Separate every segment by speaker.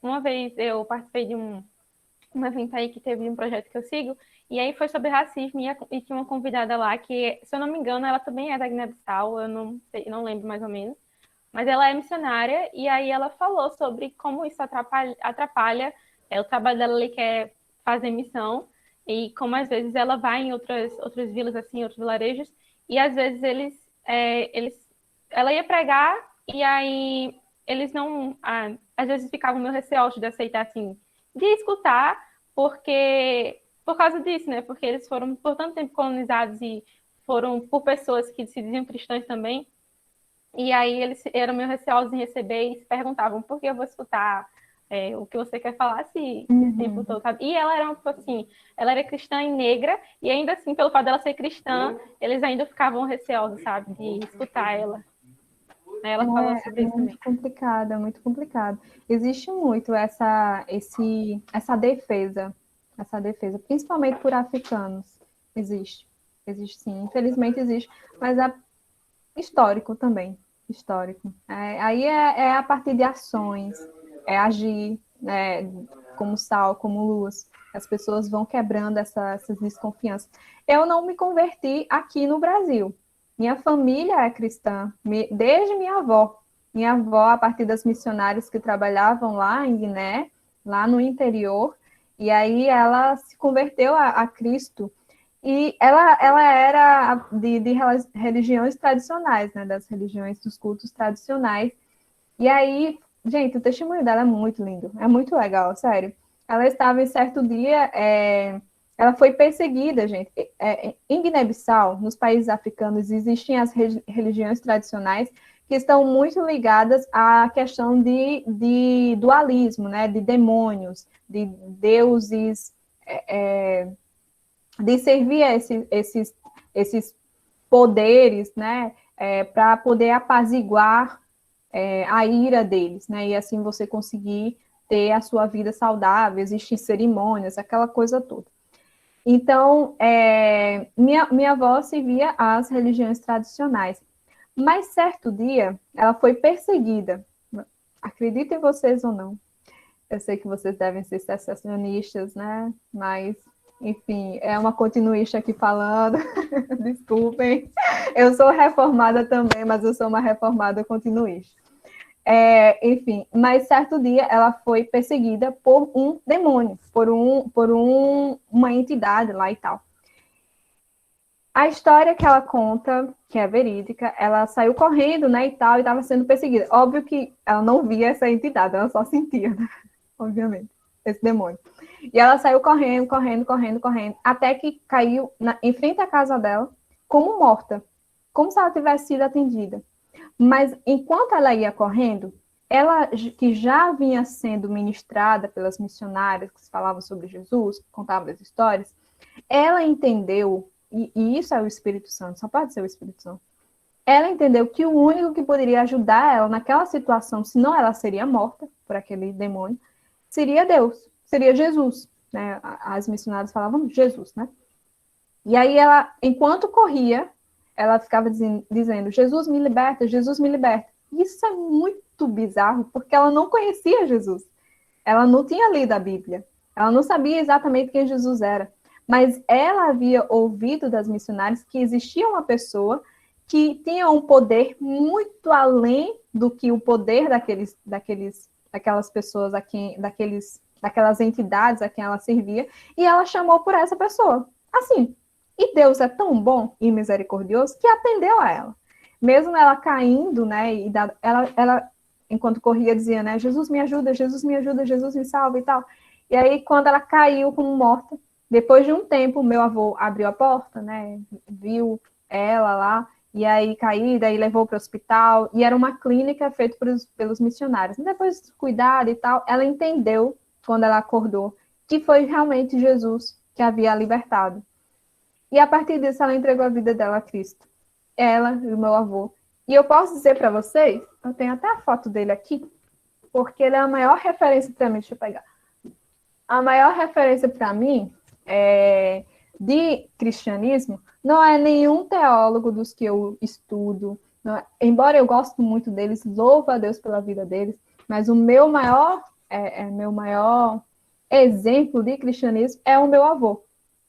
Speaker 1: Uma vez eu participei de um evento aí que teve um projeto que eu sigo, e aí foi sobre racismo, e tinha uma convidada lá que, se eu não me engano, ela também é da Guiné-Bissau, eu não sei, não lembro mais ou menos, mas ela é missionária, e aí ela falou sobre como isso atrapalha o trabalho dela, ali, que é fazer missão, e como às vezes ela vai em outras vilas, assim, outros vilarejos, e às vezes ela ia pregar, e aí eles não, às vezes ficavam meio receosos de aceitar, assim, de escutar, porque, por causa disso, né, porque eles foram por tanto tempo colonizados e foram por pessoas que se diziam cristãs também, e aí eles eram meio receosos em receber e se perguntavam por que eu vou escutar o que você quer falar se esse tempo
Speaker 2: Uhum.
Speaker 1: todo, sabe? E ela era, tipo assim, ela era cristã e negra, e ainda assim, pelo fato dela ser cristã, eles ainda ficavam receosos, sabe, de escutar ela. Aí ela falou
Speaker 2: É
Speaker 1: sobre isso
Speaker 2: muito
Speaker 1: também.
Speaker 2: complicado, é muito complicado. Existe muito essa defesa, principalmente por africanos. Existe, existe sim, infelizmente existe, mas é histórico também, histórico. Aí é a partir de ações, é agir, como sal, como luz. As pessoas vão quebrando essas desconfianças. Eu não me converti aqui no Brasil. Minha família é cristã, desde minha avó. Minha avó, a partir das missionárias que trabalhavam lá em Guiné, lá no interior, e aí ela se converteu a Cristo e ela era de religiões tradicionais, né? Das religiões, dos cultos tradicionais. E aí, gente, o testemunho dela é muito lindo, é muito legal, sério. Ela estava em certo dia, ela foi perseguida, gente. Em Guiné-Bissau, nos países africanos, existem as religiões tradicionais que estão muito ligadas à questão de dualismo, né? De demônios, de deuses. De servir a esses poderes, né, para poder apaziguar a ira deles, né, e assim você conseguir ter a sua vida saudável, existem cerimônias, aquela coisa toda. Então, minha avó servia às religiões tradicionais, mas certo dia ela foi perseguida, acreditem vocês ou não, eu sei que vocês devem ser secessionistas, né? Mas, enfim, é uma continuista aqui falando. Desculpem. Eu sou reformada também, mas eu sou uma reformada continuista. Enfim, mas certo dia ela foi perseguida por um demônio, uma entidade lá e tal. A história que ela conta, que é verídica, ela saiu correndo, né, e tal, e estava sendo perseguida. Óbvio que ela não via essa entidade, ela só sentia, né? Obviamente, esse demônio. E ela saiu correndo, correndo, correndo, correndo, até que caiu em frente à casa dela, como morta, como se ela tivesse sido atendida. Mas enquanto ela ia correndo, ela que já vinha sendo ministrada pelas missionárias que falavam sobre Jesus, contavam as histórias, ela entendeu, e isso é o Espírito Santo, só pode ser o Espírito Santo. Ela entendeu que o único que poderia ajudar ela naquela situação, senão ela seria morta por aquele demônio, seria Deus, seria Jesus. Né? As missionárias falavam Jesus, né? E aí ela, enquanto corria, ela ficava dizendo, Jesus me liberta, Jesus me liberta. Isso é muito bizarro, porque ela não conhecia Jesus. Ela não tinha lido a Bíblia. Ela não sabia exatamente quem Jesus era. Mas ela havia ouvido das missionárias que existia uma pessoa que tinha um poder muito além do que o poder daquelas pessoas daquelas entidades a quem ela servia, e ela chamou por essa pessoa. Assim, e Deus é tão bom e misericordioso que atendeu a ela. Mesmo ela caindo, né, ela enquanto corria dizia, né, Jesus me ajuda, Jesus me ajuda, Jesus me salva e tal. E aí quando ela caiu como morta, depois de um tempo, meu avô abriu a porta, né, viu ela lá, e aí caída, e levou para o hospital, e era uma clínica feita pelos missionários. E depois, cuidado e tal, ela entendeu, quando ela acordou, que foi realmente Jesus que havia libertado. E a partir disso, ela entregou a vida dela a Cristo. Ela e o meu avô. E eu posso dizer para vocês, eu tenho até a foto dele aqui, porque ele é a maior referência para mim. Deixa eu pegar. A maior referência para mim de cristianismo não é nenhum teólogo dos que eu estudo. Embora eu goste muito deles, louvo a Deus pela vida deles, mas o meu maior meu maior exemplo de cristianismo é o meu avô.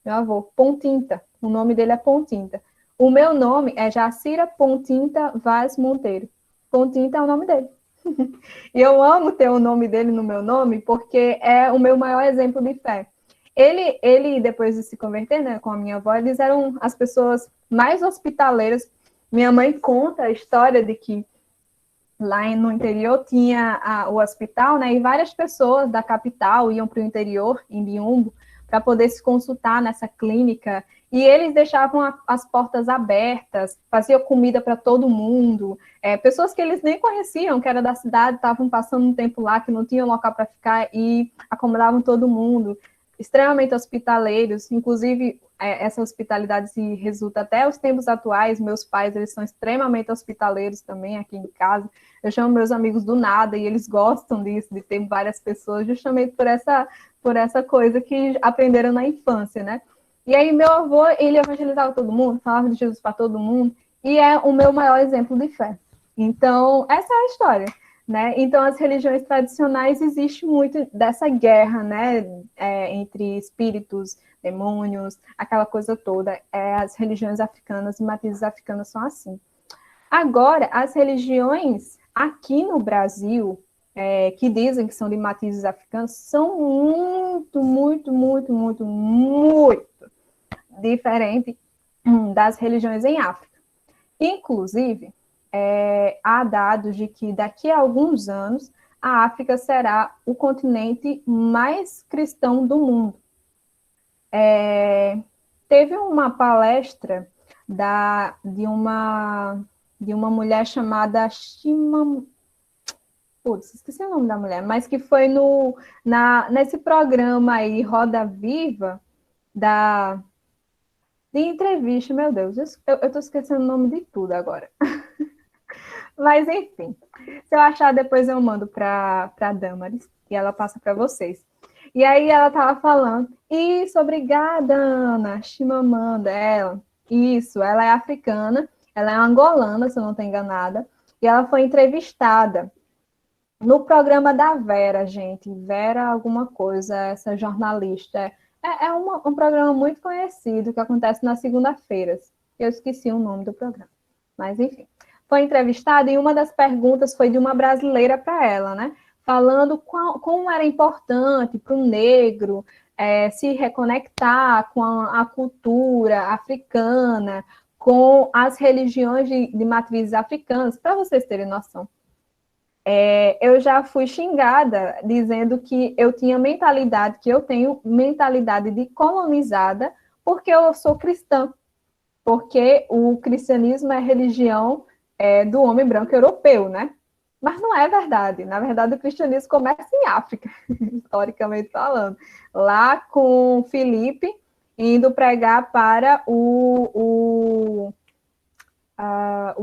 Speaker 2: Meu avô, Pontinta. O nome dele é Pontinta. O meu nome é Jacira Pontinta Vaz Monteiro. Pontinta é o nome dele. E eu amo ter o nome dele no meu nome, porque é o meu maior exemplo de fé. Ele depois de se converter, né, com a minha avó, eles eram as pessoas mais hospitaleiras. Minha mãe conta a história de que lá no interior tinha o hospital, né, e várias pessoas da capital iam para o interior, em Biumbo, para poder se consultar nessa clínica, e eles deixavam as portas abertas, faziam comida para todo mundo, pessoas que eles nem conheciam, que era da cidade, estavam passando um tempo lá, que não tinham local para ficar, e acomodavam todo mundo, extremamente hospitaleiros, inclusive essa hospitalidade se resulta até os tempos atuais. Meus pais, eles são extremamente hospitaleiros também aqui em casa. Eu chamo meus amigos do nada e eles gostam disso, de ter várias pessoas, justamente por essa coisa que aprenderam na infância, né? E aí meu avô, ele evangelizava todo mundo, falava de Jesus para todo mundo, e é o meu maior exemplo de fé. Então, essa é a história, né? Então, as religiões tradicionais, existe muito dessa guerra, né, entre espíritos, demônios, aquela coisa toda. As religiões africanas e matrizes africanas são assim. Agora, as religiões aqui no Brasil, que dizem que são de matrizes africanas, são muito, muito, muito, muito, muito diferentes das religiões em África. Inclusive, há dados de que daqui a alguns anos a África será o continente mais cristão do mundo. Teve uma palestra de uma mulher chamada Putz, esqueci o nome da mulher, mas que foi nesse programa aí, Roda Viva, de entrevista, meu Deus, eu estou esquecendo o nome de tudo agora. Mas, enfim, se eu achar, depois eu mando para a Damaris e ela passa para vocês. E aí ela estava falando, isso, obrigada, Ana, Chimamanda, ela. Isso, ela é africana, ela é angolana, se eu não estou enganada, e ela foi entrevistada no programa da Vera, gente, Vera alguma coisa, essa jornalista. Um programa muito conhecido que acontece nas segunda-feiras. Eu esqueci o nome do programa, mas enfim. Foi entrevistada e uma das perguntas foi de uma brasileira para ela, né? Falando como era importante para o negro se reconectar com a cultura africana, com as religiões de matrizes africanas, para vocês terem noção. Eu já fui xingada dizendo que eu tenho mentalidade de colonizada, porque eu sou cristã, porque o cristianismo é religião do homem branco europeu, né? Mas não é verdade. Na verdade, o cristianismo começa em África, historicamente falando. Lá com Filipe indo pregar para o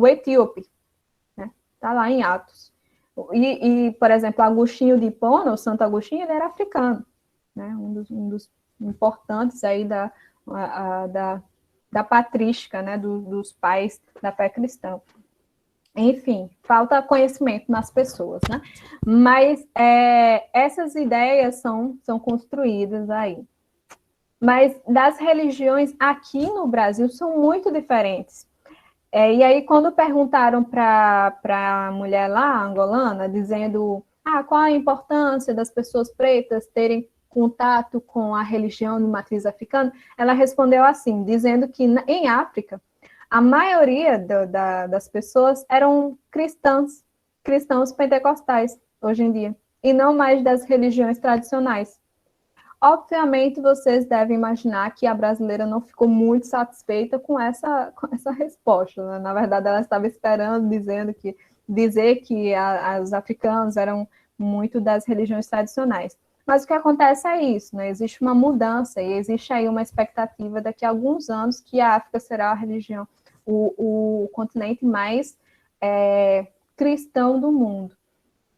Speaker 2: etíope, né? Está lá em Atos. Por exemplo, Agostinho de Hipona, o Santo Agostinho, ele era africano, né? Um dos importantes aí da patrística, né? Dos pais da fé cristã. Enfim, falta conhecimento nas pessoas, né? Mas essas ideias são construídas aí. Mas das religiões aqui no Brasil são muito diferentes. E aí, quando perguntaram para a mulher lá, angolana, dizendo qual a importância das pessoas pretas terem contato com a religião de matriz africana, ela respondeu assim, dizendo que em África, a maioria das pessoas eram cristãos pentecostais, hoje em dia, e não mais das religiões tradicionais. Obviamente, vocês devem imaginar que a brasileira não ficou muito satisfeita com essa resposta, né? Na verdade, ela estava esperando dizer que os africanos eram muito das religiões tradicionais. Mas o que acontece é isso, né? Existe uma mudança e existe aí uma expectativa daqui a alguns anos que a África será a religião, o continente mais cristão do mundo.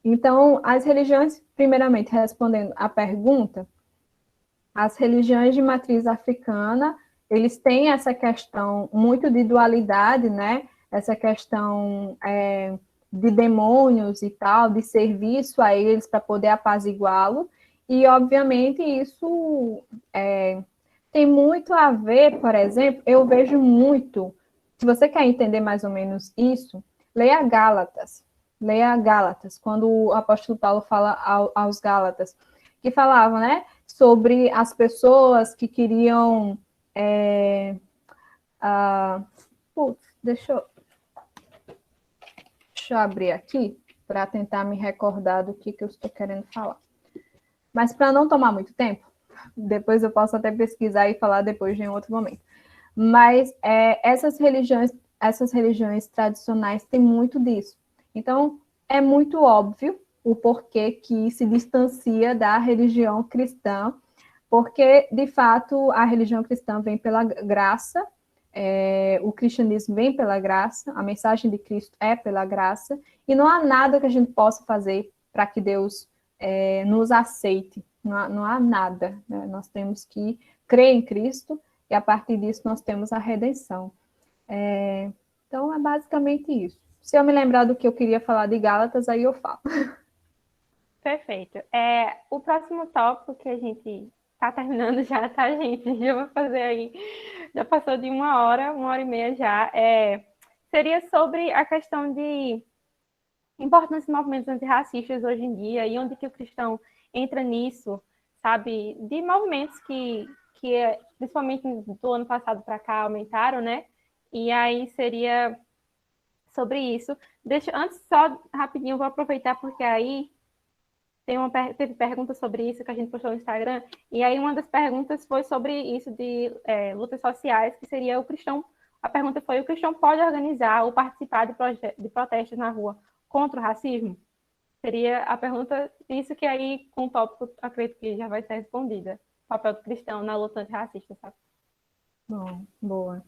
Speaker 2: Então, as religiões, primeiramente, respondendo à pergunta, as religiões de matriz africana, eles têm essa questão muito de dualidade, né? Essa questão de demônios e tal, de serviço a eles para poder apaziguá-lo. E, obviamente, isso tem muito a ver, por exemplo, eu vejo muito, se você quer entender mais ou menos isso, leia Gálatas. Leia Gálatas, quando o apóstolo Paulo fala aos Gálatas, que falavam, né, sobre as pessoas que queriam... deixa eu abrir aqui para tentar me recordar do que eu estou querendo falar. Mas para não tomar muito tempo, depois eu posso até pesquisar e falar depois em outro momento. Mas essas religiões tradicionais têm muito disso. Então, é muito óbvio o porquê que se distancia da religião cristã, porque, de fato, a religião cristã vem pela graça, o cristianismo vem pela graça, a mensagem de Cristo é pela graça, e não há nada que a gente possa fazer para que Deus nos aceite, não há nada, né? Nós temos que crer em Cristo, e a partir disso nós temos a redenção. Então, é basicamente isso. Se eu me lembrar do que eu queria falar de Gálatas, aí eu falo.
Speaker 1: Perfeito. O próximo tópico que a gente está terminando já, tá, gente? Já vou fazer aí, já passou de 1 hora e meia já. Seria sobre a questão de importância de movimentos antirracistas hoje em dia e onde que o cristão entra nisso, sabe? De movimentos que principalmente do ano passado para cá, aumentaram, né? E aí seria sobre isso. Antes, só rapidinho, vou aproveitar porque aí teve pergunta sobre isso que a gente postou no Instagram, e aí uma das perguntas foi sobre isso de lutas sociais, que seria o cristão. A pergunta foi: o cristão pode organizar ou participar de protestos na rua contra o racismo? Seria a pergunta, isso que aí, com o tópico, acredito que já vai ser respondida. O papel do cristão na luta antirracista, sabe?
Speaker 2: Bom, boa.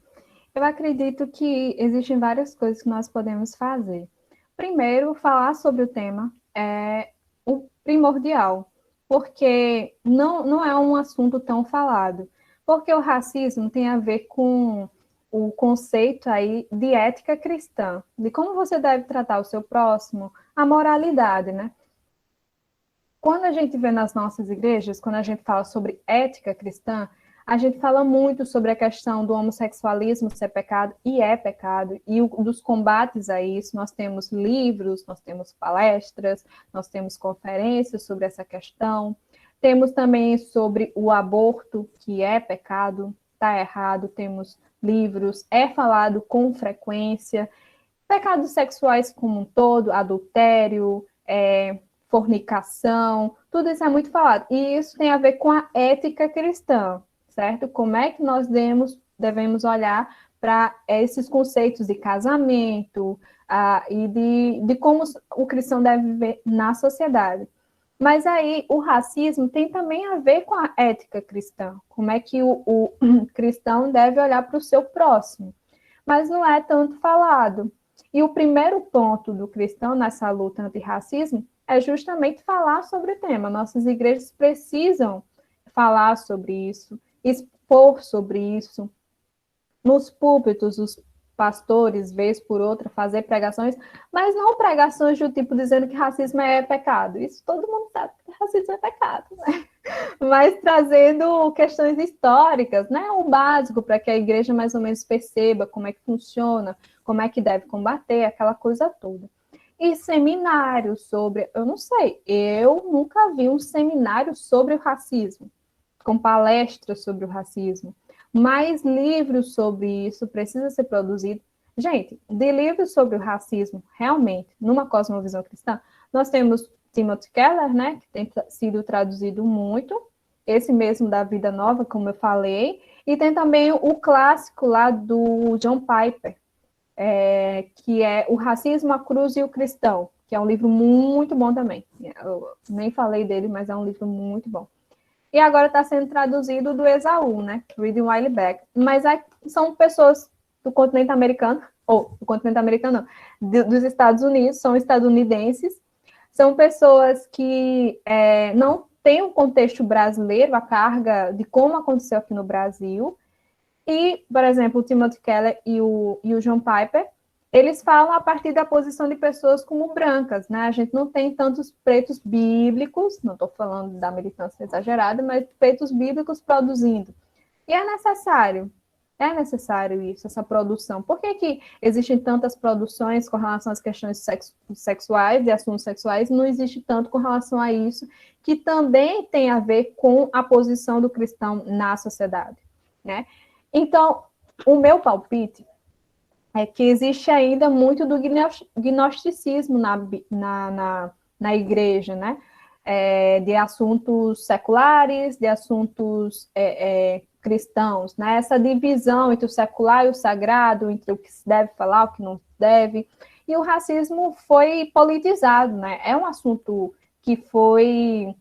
Speaker 2: Eu acredito que existem várias coisas que nós podemos fazer. Primeiro, falar sobre o tema é o primordial, porque não é um assunto tão falado. Porque o racismo tem a ver com o conceito aí de ética cristã, de como você deve tratar o seu próximo, a moralidade, né? Quando a gente vê nas nossas igrejas, quando a gente fala sobre ética cristã, a gente fala muito sobre a questão do homossexualismo ser pecado, e é pecado, e dos combates a isso. Nós temos livros, nós temos palestras, nós temos conferências sobre essa questão. Temos também sobre o aborto, que é pecado, está errado, temos livros, é falado com frequência. Pecados sexuais como um todo, adultério, fornicação, tudo isso é muito falado. E isso tem a ver com a ética cristã, certo? Como é que nós devemos olhar para esses conceitos de casamento e de como o cristão deve viver na sociedade. Mas aí o racismo tem também a ver com a ética cristã, como é que o cristão deve olhar para o seu próximo. Mas não é tanto falado. E o primeiro ponto do cristão nessa luta antirracismo é justamente falar sobre o tema. Nossas igrejas precisam falar sobre isso, expor sobre isso. Nos púlpitos, os pastores, vez por outra, fazer pregações, mas não pregações do tipo dizendo que racismo é pecado. Isso todo mundo sabe que racismo é pecado, né? Mas trazendo questões históricas, né? O básico para que a igreja mais ou menos perceba como é que funciona, como é que deve combater, aquela coisa toda. E seminários sobre, eu não sei, eu nunca vi um seminário sobre o racismo, com palestras sobre o racismo, mas livros sobre isso precisa ser produzido. Gente, de livros sobre o racismo, realmente, numa cosmovisão cristã, nós temos Timothy Keller, né, que tem sido traduzido muito, esse mesmo da Vida Nova, como eu falei, e tem também o clássico lá do John Piper, que é O Racismo, a Cruz e o Cristão, que é um livro muito bom também. Eu nem falei dele, mas é um livro muito bom. E agora está sendo traduzido do Esaú, né? Reading While Back. Mas são pessoas do continente americano, ou do continente americano não, dos Estados Unidos, são estadunidenses, são pessoas que não têm um contexto brasileiro, a carga de como aconteceu aqui no Brasil. E, por exemplo, o Timothy Keller e o John Piper, eles falam a partir da posição de pessoas como brancas, né? A gente não tem tantos pretos bíblicos, não estou falando da militância exagerada, mas pretos bíblicos produzindo. E é necessário isso, essa produção. Por que que existem tantas produções com relação às questões sexuais e assuntos sexuais, não existe tanto com relação a isso, que também tem a ver com a posição do cristão na sociedade, né? Então, o meu palpite é que existe ainda muito do gnosticismo na igreja, né? De assuntos seculares, de assuntos cristãos, né? Essa divisão entre o secular e o sagrado, entre o que se deve falar, o que não deve. E o racismo foi politizado, né? É um assunto que foi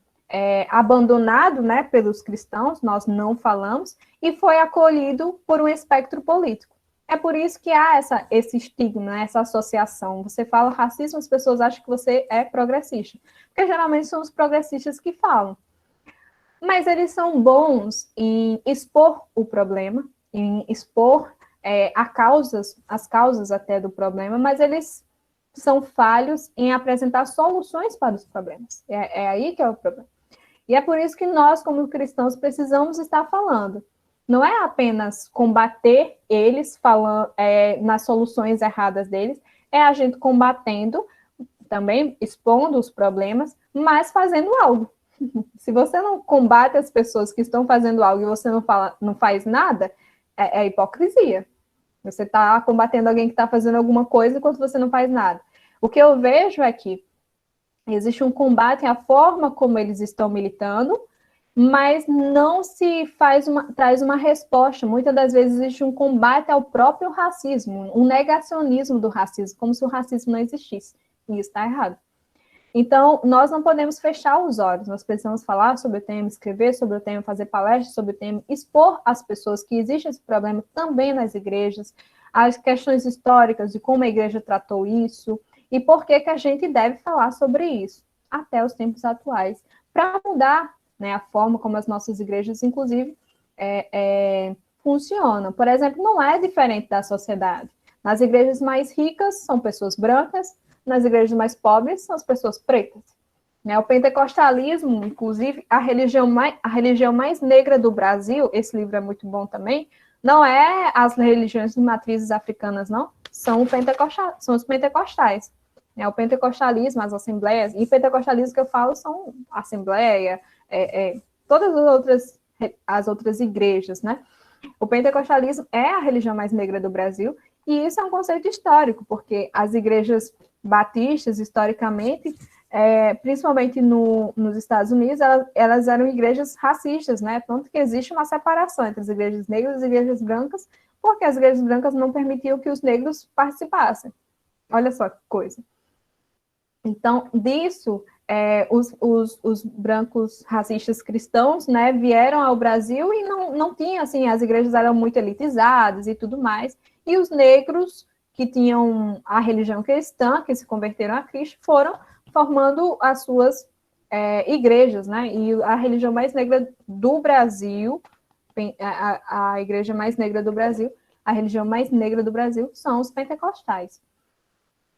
Speaker 2: abandonado, né, pelos cristãos, nós não falamos, e foi acolhido por um espectro político. É por isso que há esse estigma, né, essa associação. Você fala racismo, as pessoas acham que você é progressista. Porque geralmente são os progressistas que falam. Mas eles são bons em expor o problema, em expor as causas até do problema, mas eles são falhos em apresentar soluções para os problemas. É aí que é o problema. E é por isso que nós, como cristãos, precisamos estar falando. Não é apenas combater eles falando nas soluções erradas deles, é a gente combatendo, também expondo os problemas, mas fazendo algo. Se você não combate as pessoas que estão fazendo algo e você não faz nada, é hipocrisia. Você está combatendo alguém que está fazendo alguma coisa enquanto você não faz nada. O que eu vejo é que existe um combate à forma como eles estão militando, mas não se traz uma resposta. Muitas das vezes existe um combate ao próprio racismo, um negacionismo do racismo, como se o racismo não existisse. E isso está errado. Então, nós não podemos fechar os olhos, nós precisamos falar sobre o tema, escrever sobre o tema, fazer palestras sobre o tema, expor às pessoas que existe esse problema também nas igrejas, as questões históricas de como a igreja tratou isso, e por que que a gente deve falar sobre isso, até os tempos atuais, para mudar, né, a forma como as nossas igrejas, inclusive, funcionam. Por exemplo, não é diferente da sociedade. Nas igrejas mais ricas, são pessoas brancas, nas igrejas mais pobres, são as pessoas pretas. Né? O pentecostalismo, inclusive, a religião mais negra do Brasil, esse livro é muito bom também, não é as religiões de matrizes africanas, não, são os pentecostais. Né? O pentecostalismo, as assembleias, e pentecostalismo que eu falo são assembleia, todas as outras igrejas, né? O pentecostalismo é a religião mais negra do Brasil, e isso é um conceito histórico, porque as igrejas batistas, historicamente, principalmente nos Estados Unidos, elas eram igrejas racistas, né? Tanto que existe uma separação entre as igrejas negras e as igrejas brancas, porque as igrejas brancas não permitiam que os negros participassem. Olha só que coisa. Então, disso, os brancos racistas cristãos, né, vieram ao Brasil e não tinha, assim, as igrejas eram muito elitizadas e tudo mais, e os negros que tinham a religião cristã, que se converteram a Cristo, foram formando as suas igrejas, né, e a religião mais negra do Brasil, a igreja mais negra do Brasil, a religião mais negra do Brasil são os pentecostais.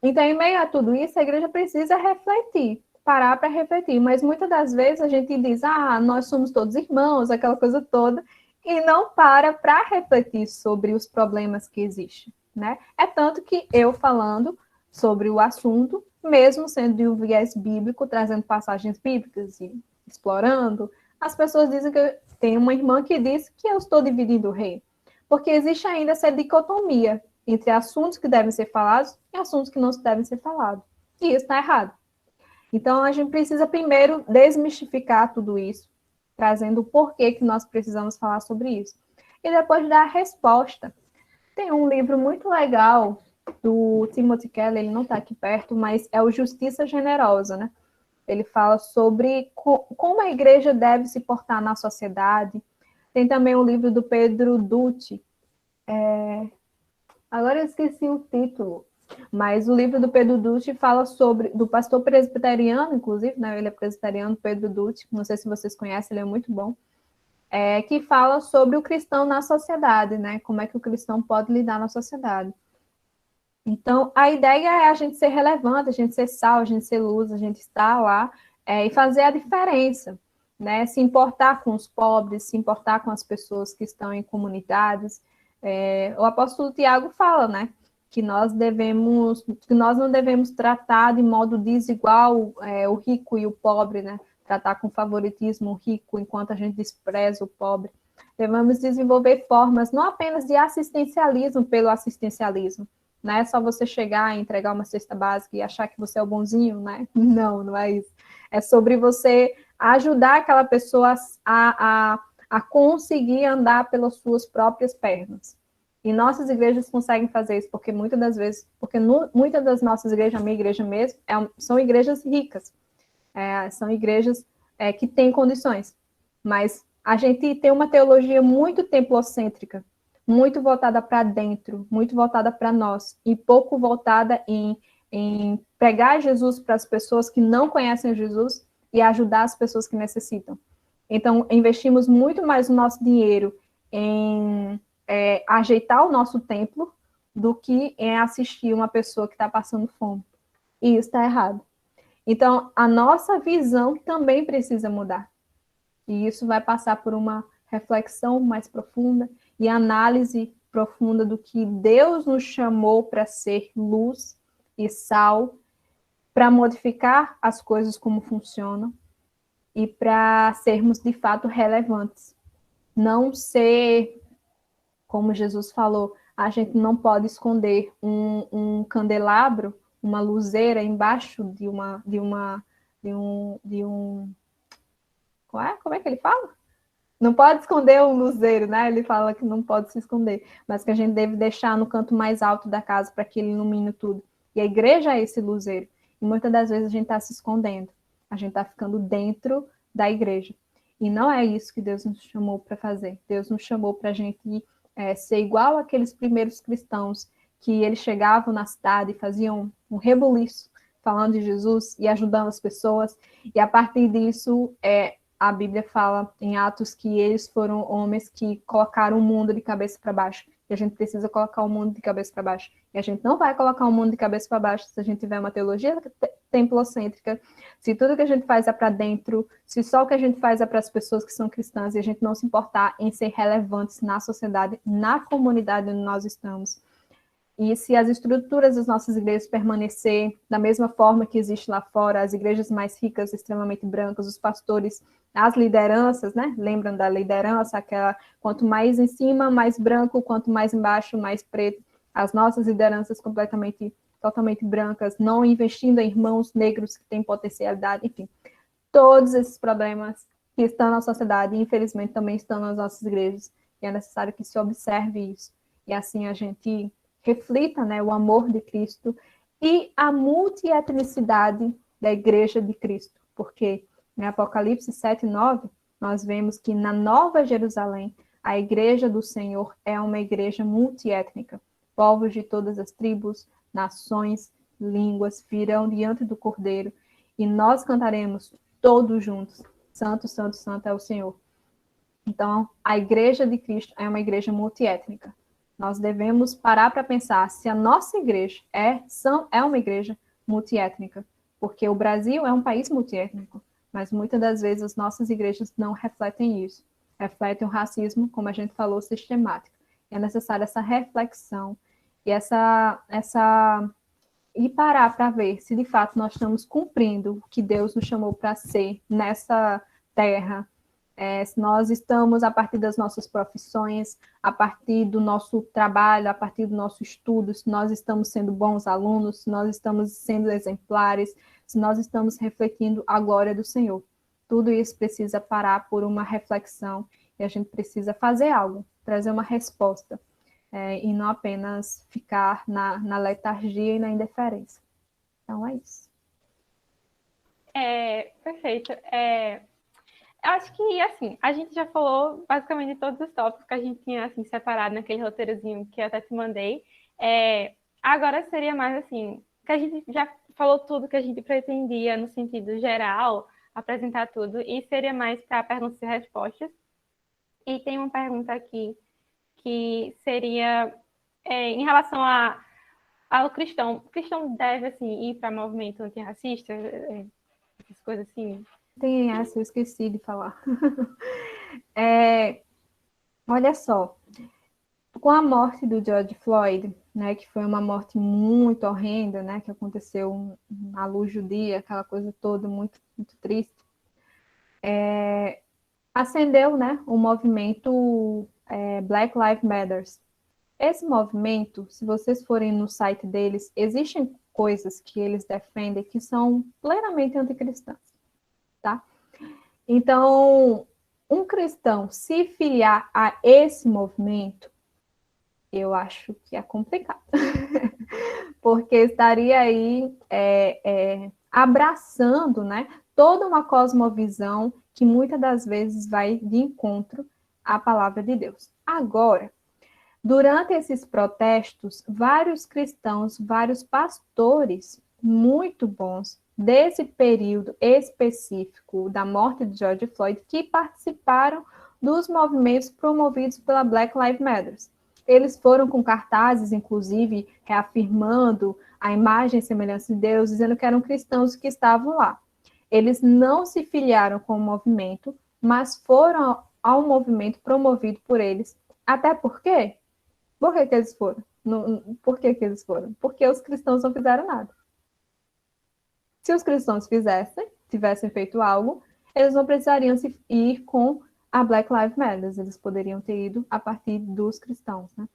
Speaker 2: Então, em meio a tudo isso, a igreja precisa refletir, parar para refletir, mas muitas das vezes a gente diz, nós somos todos irmãos, aquela coisa toda, e não para refletir sobre os problemas que existem, né? É tanto que eu falando sobre o assunto, mesmo sendo de um viés bíblico, trazendo passagens bíblicas e explorando, as pessoas dizem que tem uma irmã que diz que eu estou dividindo o reino, porque existe ainda essa dicotomia entre assuntos que devem ser falados e assuntos que não devem ser falados. E isso está errado. Então, a gente precisa primeiro desmistificar tudo isso, trazendo o porquê que nós precisamos falar sobre isso. E depois dar a resposta. Tem um livro muito legal do Timothy Keller, ele não está aqui perto, mas é o Justiça Generosa, né? Ele fala sobre como a igreja deve se portar na sociedade. Tem também o livro do Pedro Dutti, agora eu esqueci o título, mas o livro do Pedro Dutti fala do pastor presbiteriano, inclusive, né? Ele é presbiteriano, Pedro Dutti, não sei se vocês conhecem, ele é muito bom, que fala sobre o cristão na sociedade, né? Como é que o cristão pode lidar na sociedade. Então, a ideia é a gente ser relevante, a gente ser sal, a gente ser luz, a gente estar lá e fazer a diferença, né? Se importar com os pobres, se importar com as pessoas que estão em comunidades. O apóstolo Tiago fala, né? Que nós não devemos tratar de modo desigual o rico e o pobre, né? Tratar com favoritismo o rico enquanto a gente despreza o pobre. Devemos desenvolver formas não apenas de assistencialismo pelo assistencialismo, não é só você chegar e entregar uma cesta básica e achar que você é o bonzinho, né? Não, não é isso. É sobre você ajudar aquela pessoa a conseguir andar pelas suas próprias pernas. E nossas igrejas conseguem fazer isso, porque muitas das vezes, muitas das nossas igrejas, a minha igreja mesmo, são igrejas ricas, são igrejas que têm condições, mas a gente tem uma teologia muito templocêntrica, muito voltada para dentro, muito voltada para nós, e pouco voltada em pregar Jesus para as pessoas que não conhecem Jesus e ajudar as pessoas que necessitam. Então, investimos muito mais o nosso dinheiro em ajeitar o nosso templo do que em assistir uma pessoa que está passando fome. E isso está errado. Então, a nossa visão também precisa mudar. E isso vai passar por uma reflexão mais profunda e análise profunda do que Deus nos chamou para ser luz e sal, para modificar as coisas como funcionam e para sermos de fato relevantes. Não ser, como Jesus falou, a gente não pode esconder um candelabro, uma luzeira embaixo de um como é que ele fala? Não pode esconder um luzeiro, né? Ele fala que não pode se esconder, mas que a gente deve deixar no canto mais alto da casa para que ele ilumine tudo. E a igreja é esse luzeiro. E muitas das vezes a gente está se escondendo, a gente está ficando dentro da igreja. E não é isso que Deus nos chamou para fazer. Deus nos chamou para a gente ser igual aqueles primeiros cristãos que eles chegavam na cidade e faziam um rebuliço falando de Jesus e ajudando as pessoas. E a partir disso, a Bíblia fala em Atos que eles foram homens que colocaram o mundo de cabeça para baixo. E a gente precisa colocar o mundo de cabeça para baixo. E a gente não vai colocar o mundo de cabeça para baixo se a gente tiver uma teologia templocêntrica, se tudo que a gente faz é para dentro, se só o que a gente faz é para as pessoas que são cristãs e a gente não se importar em ser relevantes na sociedade, na comunidade onde nós estamos. E se as estruturas das nossas igrejas permanecer da mesma forma que existe lá fora, as igrejas mais ricas, extremamente brancas, os pastores, as lideranças, né? Lembram da liderança, aquela quanto mais em cima, mais branco, quanto mais embaixo, mais preto. As nossas lideranças totalmente brancas, não investindo em irmãos negros que têm potencialidade, enfim. Todos esses problemas que estão na sociedade, infelizmente, também estão nas nossas igrejas. E é necessário que se observe isso. E assim a gente reflita, né, o amor de Cristo e a multietnicidade da Igreja de Cristo, porque em Apocalipse 7:9 nós vemos que na Nova Jerusalém a Igreja do Senhor é uma igreja multiétnica, povos de todas as tribos, nações, línguas virão diante do Cordeiro e nós cantaremos todos juntos, Santo, Santo, Santo é o Senhor. Então, a Igreja de Cristo é uma igreja multiétnica. Nós devemos parar para pensar se a nossa igreja é uma igreja multiétnica, porque o Brasil é um país multiétnico, mas muitas das vezes as nossas igrejas não refletem isso. Refletem o racismo, como a gente falou, sistemático. É necessária essa reflexão e e parar para ver se de fato nós estamos cumprindo o que Deus nos chamou para ser nessa terra. Se nós estamos, a partir das nossas profissões, a partir do nosso trabalho, a partir do nosso estudo, se nós estamos sendo bons alunos, se nós estamos sendo exemplares, se nós estamos refletindo a glória do Senhor. Tudo isso precisa parar por uma reflexão e a gente precisa fazer algo, trazer uma resposta, e não apenas ficar na letargia e na indiferença. Então, é isso.
Speaker 1: Perfeito. Acho que, assim, a gente já falou basicamente de todos os tópicos que a gente tinha, assim, separado naquele roteirozinho que eu até te mandei. Agora seria mais, assim, que a gente já falou tudo que a gente pretendia no sentido geral, apresentar tudo, e seria mais para perguntas e respostas. E tem uma pergunta aqui que seria em relação O cristão deve, assim, ir para movimento antirracista, essas coisas assim.
Speaker 2: Tem essa, eu esqueci de falar. Olha só, com a morte do George Floyd, né, que foi uma morte muito horrenda, né, que aconteceu à luz do dia, aquela coisa toda muito, muito triste, acendeu, né, o movimento Black Lives Matter. Esse movimento, se vocês forem no site deles, existem coisas que eles defendem que são plenamente anticristãs, tá? Então, um cristão se filiar a esse movimento, eu acho que é complicado, porque estaria aí abraçando, né, toda uma cosmovisão que muitas das vezes vai de encontro à palavra de Deus. Agora, durante esses protestos, vários cristãos, vários pastores muito bons desse período específico da morte de George Floyd que participaram dos movimentos promovidos pela Black Lives Matter. Eles foram com cartazes, inclusive, reafirmando a imagem e semelhança de Deus, dizendo que eram cristãos que estavam lá. Eles não se filiaram com o movimento, mas foram ao movimento promovido por eles. Até porque por que eles foram? Por que eles foram? Porque os cristãos não fizeram nada. Se os cristãos tivessem feito algo, eles não precisariam ir com a Black Lives Matter. Eles poderiam ter ido a partir dos cristãos, né?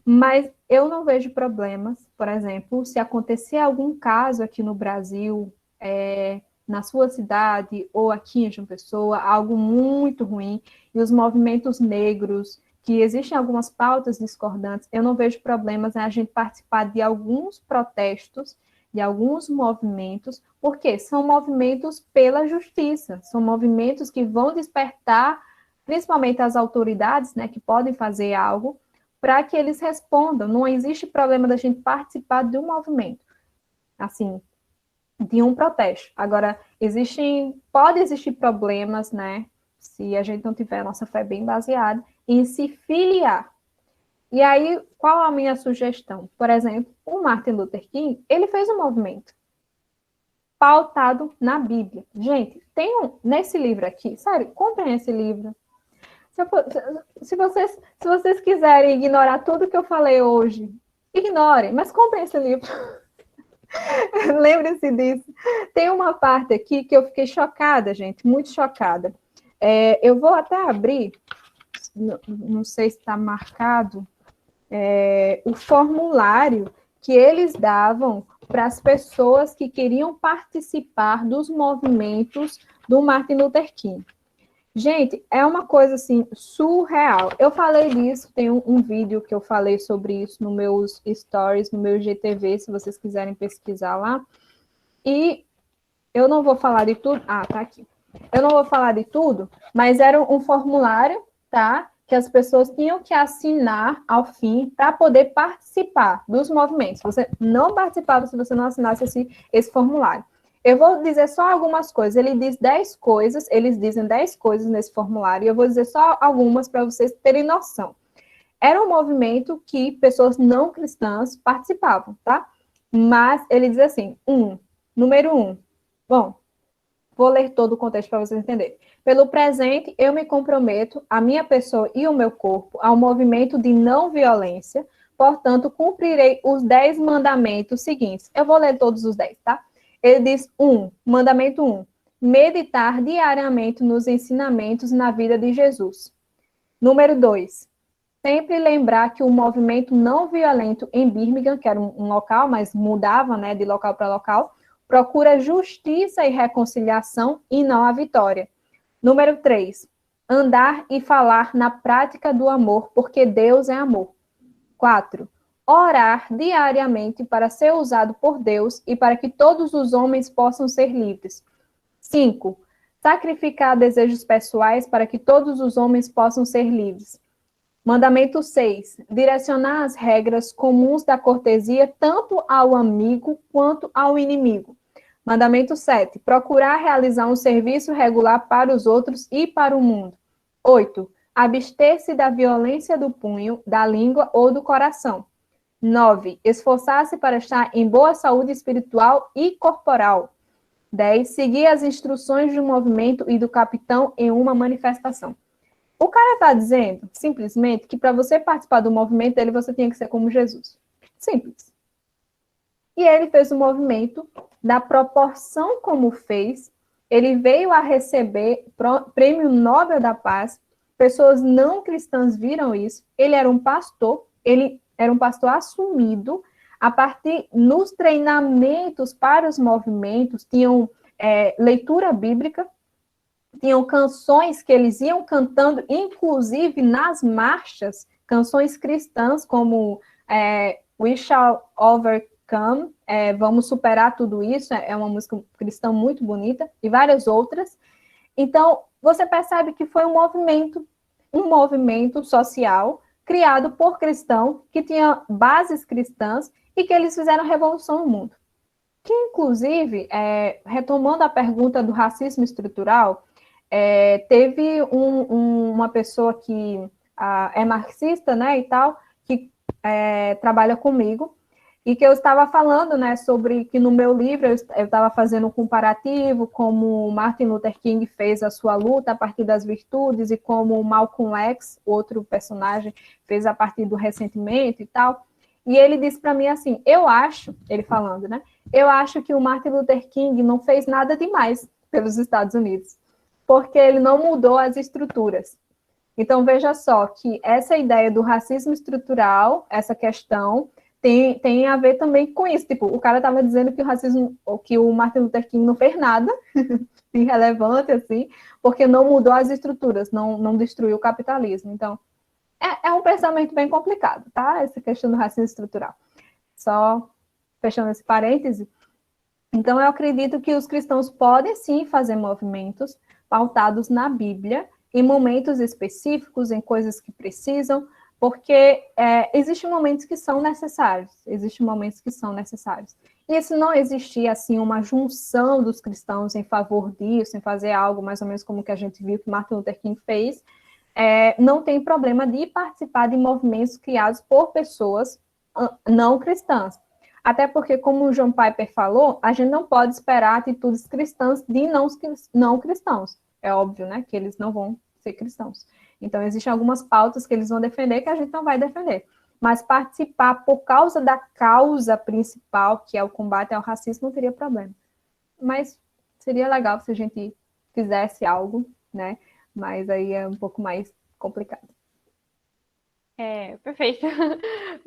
Speaker 2: Mas eu não vejo problemas, por exemplo, se acontecer algum caso aqui no Brasil, na sua cidade ou aqui em João Pessoa, algo muito ruim, e os movimentos negros, que existem algumas pautas discordantes, eu não vejo problemas em a gente participar de alguns protestos, de alguns movimentos, porque são movimentos pela justiça, são movimentos que vão despertar, principalmente as autoridades, né, que podem fazer algo, para que eles respondam. Não existe problema da gente participar de um movimento, assim, de um protesto. Agora, pode existir problemas, né, se a gente não tiver a nossa fé bem baseada, em se filiar. E aí, qual a minha sugestão? Por exemplo, o Martin Luther King, ele fez um movimento pautado na Bíblia. Gente, nesse livro aqui, sério, comprem esse livro. Se vocês quiserem ignorar tudo que eu falei hoje, ignorem, mas comprem esse livro. Lembre-se disso. Tem uma parte aqui que eu fiquei chocada, gente, muito chocada. Eu vou até abrir, não sei se está marcado, o formulário que eles davam para as pessoas que queriam participar dos movimentos do Martin Luther King. Gente, é uma coisa assim surreal. Eu falei disso, tem um vídeo que eu falei sobre isso nos meus stories, no meu GTV, se vocês quiserem pesquisar lá. E eu não vou falar de tudo. Ah, tá aqui. Eu não vou falar de tudo, mas era um formulário, tá? Que as pessoas tinham que assinar ao fim para poder participar dos movimentos. Você não participava se você não assinasse esse formulário. Eu vou dizer só algumas coisas. Eles dizem 10 coisas nesse formulário, e eu vou dizer só algumas para vocês terem noção. Era um movimento que pessoas não cristãs participavam, tá? Mas ele diz assim, número 1. Bom, vou ler todo o contexto para vocês entenderem. Pelo presente, eu me comprometo, a minha pessoa e o meu corpo, ao movimento de não violência, portanto, cumprirei os 10 mandamentos seguintes. Eu vou ler todos os 10, tá? Ele diz, mandamento 1, meditar diariamente nos ensinamentos na vida de Jesus. Número 2, sempre lembrar que o movimento não violento em Birmingham, que era um local, mas mudava, né, de local para local, procura justiça e reconciliação e não a vitória. Número 3, andar e falar na prática do amor, porque Deus é amor. 4, orar diariamente para ser usado por Deus e para que todos os homens possam ser livres. 5, sacrificar desejos pessoais para que todos os homens possam ser livres. Mandamento 6, direcionar as regras comuns da cortesia tanto ao amigo quanto ao inimigo. Mandamento 7, procurar realizar um serviço regular para os outros e para o mundo. 8, abster-se da violência do punho, da língua ou do coração. 9. Esforçar-se para estar em boa saúde espiritual e corporal. 10. Seguir as instruções do movimento e do capitão em uma manifestação. O cara está dizendo, simplesmente, que para você participar do movimento dele, você tinha que ser como Jesus. Simples. E ele fez o movimento da proporção como fez. Ele veio a receber Prêmio Nobel da Paz. Pessoas não cristãs viram isso. Ele era um pastor assumido. A partir nos treinamentos para os movimentos, tinham leitura bíblica, tinham canções que eles iam cantando, inclusive nas marchas, canções cristãs como We Shall Overcome, Vamos Superar Tudo Isso, é uma música cristã muito bonita, e várias outras. Então, você percebe que foi um movimento social criado por cristãos, que tinha bases cristãs, e que eles fizeram revolução no mundo. Que, inclusive, retomando a pergunta do racismo estrutural, teve uma pessoa que é marxista, né, e tal, que trabalha comigo, e que eu estava falando, né, sobre que no meu livro eu estava fazendo um comparativo, como Martin Luther King fez a sua luta a partir das virtudes, e como Malcolm X, outro personagem, fez a partir do ressentimento e tal. E ele disse para mim assim, ele falando, né, eu acho que o Martin Luther King não fez nada demais pelos Estados Unidos, porque ele não mudou as estruturas. Então, veja só que essa ideia do racismo estrutural, essa questão, tem a ver também com isso. Tipo, o cara estava dizendo que o Martin Luther King não fez nada irrelevante, assim, porque não mudou as estruturas, não destruiu o capitalismo. Então, é um pensamento bem complicado, tá? Essa questão do racismo estrutural. Só fechando esse parêntese. Então, eu acredito que os cristãos podem, sim, fazer movimentos pautados na Bíblia, em momentos específicos, em coisas que precisam, porque existem momentos que são necessários, E se não existir, assim, uma junção dos cristãos em favor disso, em fazer algo mais ou menos como que a gente viu que Martin Luther King fez, não tem problema de participar de movimentos criados por pessoas não cristãs. Até porque, como o John Piper falou, a gente não pode esperar atitudes cristãs de não cristãos. É óbvio, né, que eles não vão ser cristãos. Então, existem algumas pautas que eles vão defender que a gente não vai defender. Mas participar por causa da causa principal, que é o combate ao racismo, não teria problema. Mas seria legal se a gente fizesse algo, né? Mas aí é um pouco mais complicado.
Speaker 1: Perfeito.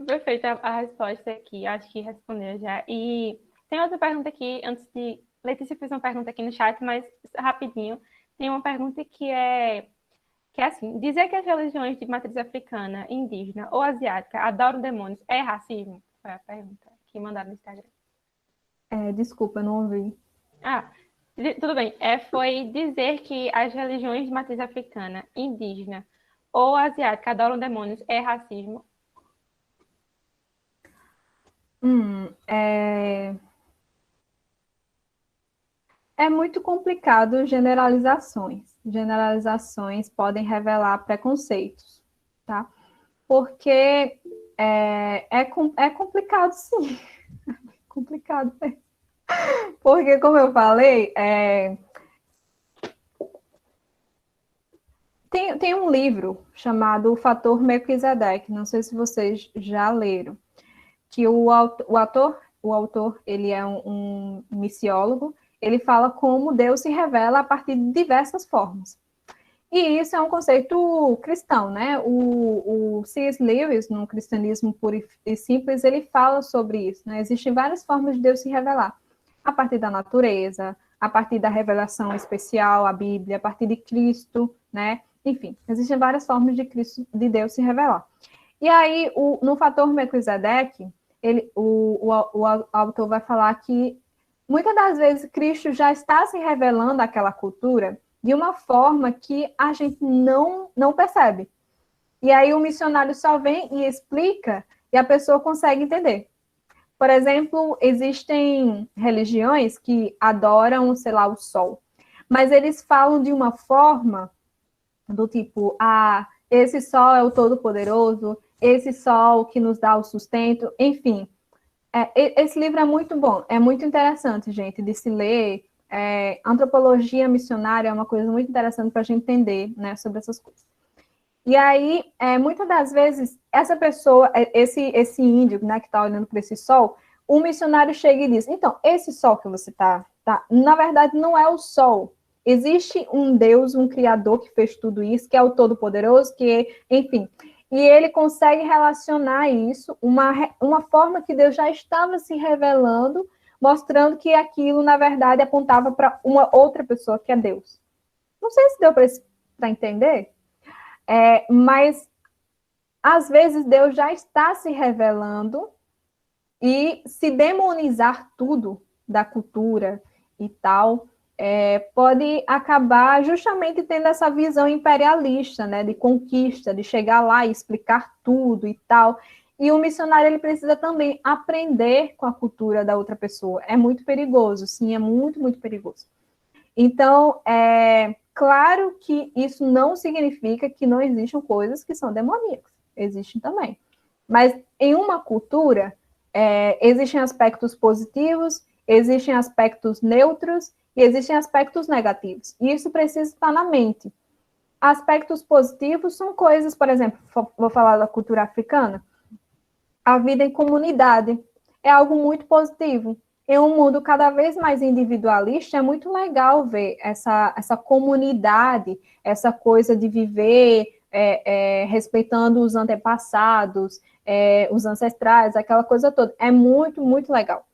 Speaker 1: Perfeita a resposta aqui. Acho que respondeu já. E tem outra pergunta aqui, antes de... Letícia fez uma pergunta aqui no chat, mas rapidinho. Tem uma pergunta que é assim, dizer que as religiões de matriz africana, indígena ou asiática adoram demônios é racismo? Foi a pergunta que mandaram no Instagram.
Speaker 2: Desculpa, eu não ouvi.
Speaker 1: Tudo bem. Foi dizer que as religiões de matriz africana, indígena ou asiática adoram demônios é racismo?
Speaker 2: É muito complicado generalizações. Generalizações podem revelar preconceitos, tá? Porque é complicado, sim. É complicado mesmo. Porque, como eu falei, tem um livro chamado O Fator Melquisedeque, não sei se vocês já leram, que o autor, ele é um missiólogo, ele fala como Deus se revela a partir de diversas formas. E isso é um conceito cristão, né? O C.S. Lewis, no Cristianismo Puro e Simples, ele fala sobre isso, né? Existem várias formas de Deus se revelar. A partir da natureza, a partir da revelação especial, a Bíblia, a partir de Cristo, né? Enfim, existem várias formas de Deus se revelar. E aí, no Fator Melquisedeque, o autor vai falar que muitas das vezes Cristo já está se revelando àquela cultura de uma forma que a gente não percebe. E aí o missionário só vem e explica e a pessoa consegue entender. Por exemplo, existem religiões que adoram, sei lá, o sol. Mas eles falam de uma forma do tipo, esse sol é o Todo-Poderoso, esse sol que nos dá o sustento, enfim. Esse livro é muito bom, é muito interessante, gente, de se ler. Antropologia missionária é uma coisa muito interessante para a gente entender, né, sobre essas coisas. E aí, muitas das vezes, essa pessoa, esse índio, né, que está olhando para esse sol, o missionário chega e diz, então, esse sol que você tá, na verdade, não é o sol. Existe um Deus, um Criador que fez tudo isso, que é o Todo-Poderoso, enfim. E ele consegue relacionar isso, uma forma que Deus já estava se revelando, mostrando que aquilo, na verdade, apontava para uma outra pessoa, que é Deus. Não sei se deu para entender, mas, às vezes, Deus já está se revelando e se demonizar tudo da cultura e tal, pode acabar justamente tendo essa visão imperialista, né, de conquista, de chegar lá e explicar tudo e tal. E o missionário, ele precisa também aprender com a cultura da outra pessoa. É muito perigoso, sim, é muito, muito perigoso. Então, claro que isso não significa que não existam coisas que são demoníacas. Existem também. Mas em uma cultura, existem aspectos positivos, existem aspectos neutros e existem aspectos negativos. E isso precisa estar na mente. Aspectos positivos são coisas, por exemplo, vou falar da cultura africana, a vida em comunidade é algo muito positivo. Em um mundo cada vez mais individualista, é muito legal ver essa comunidade, essa coisa de viver respeitando os antepassados, os ancestrais, aquela coisa toda. É muito, muito legal.